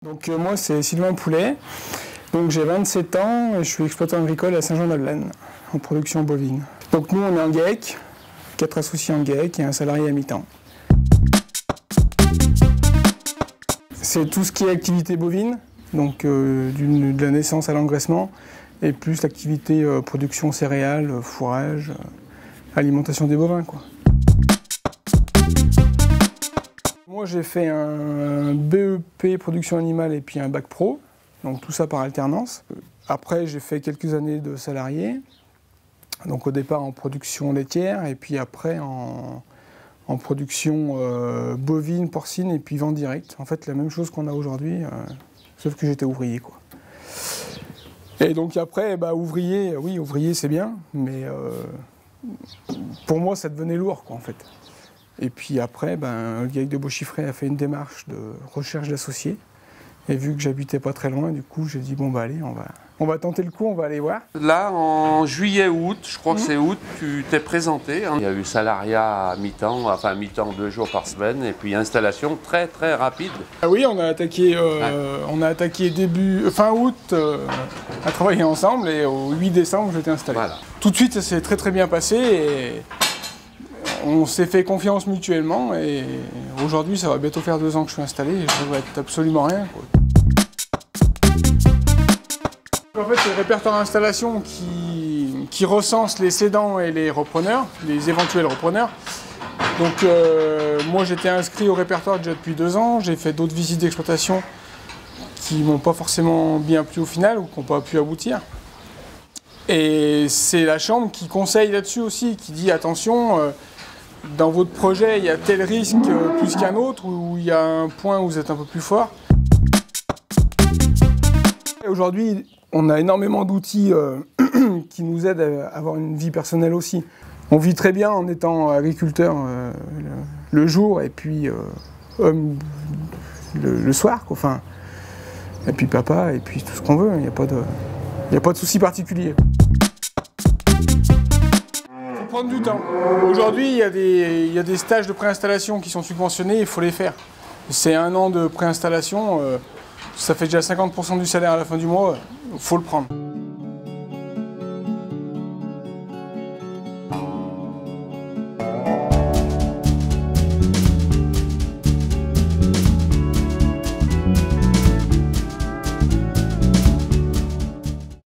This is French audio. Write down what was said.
Donc moi c'est Sylvain Poulet, donc j'ai 27 ans et je suis exploitant agricole à Saint-Jean-d'Alblanne, en production bovine. Donc nous on est en GAEC, 4 associés en GAEC et un salarié à mi-temps. C'est tout ce qui est activité bovine, donc de la naissance à l'engraissement, et plus l'activité production céréales, fourrage, alimentation des bovins, quoi. Moi j'ai fait un BEP production animale et puis un bac pro, donc tout ça par alternance. Après j'ai fait quelques années de salarié, donc au départ en production laitière et puis après en production bovine, porcine et puis vente directe. En fait la même chose qu'on a aujourd'hui, sauf que j'étais ouvrier, quoi. Et donc après, ouvrier, oui ouvrier c'est bien, mais pour moi ça devenait lourd, quoi, en fait. Et puis après, le GAEC de Beauchiffré a fait une démarche de recherche d'associés. Et vu que j'habitais pas très loin, du coup, j'ai dit bon allez, on va tenter le coup, on va aller voir. Là, en juillet-août, je crois que c'est août, tu t'es présenté. Il y a eu salariat à mi-temps, enfin mi-temps 2 jours par semaine, et puis installation très très rapide. Ah oui, on a attaqué fin août à travailler ensemble, et au 8 décembre, j'étais installé. Voilà. Tout de suite, ça s'est très très bien passé. Et on s'est fait confiance mutuellement et aujourd'hui ça va bientôt faire 2 ans que je suis installé et je regrette absolument rien, quoi. En fait c'est le répertoire d'installation qui recense les cédants et les repreneurs, les éventuels repreneurs. Donc moi j'étais inscrit au répertoire déjà depuis 2 ans, j'ai fait d'autres visites d'exploitation qui m'ont pas forcément bien plu au final ou qui n'ont pas pu aboutir. Et c'est la chambre qui conseille là-dessus aussi, qui dit attention, dans votre projet, il y a tel risque plus qu'un autre, ou il y a un point où vous êtes un peu plus fort. Aujourd'hui, on a énormément d'outils qui nous aident à avoir une vie personnelle aussi. On vit très bien en étant agriculteur le jour et puis homme le soir, quoi. Enfin, et puis papa et puis tout ce qu'on veut, il n'y a pas de souci particulier. Prendre du temps. Aujourd'hui, il y a des stages de préinstallation qui sont subventionnés, il faut les faire. C'est 1 an de préinstallation, ça fait déjà 50% du salaire à la fin du mois, il faut le prendre.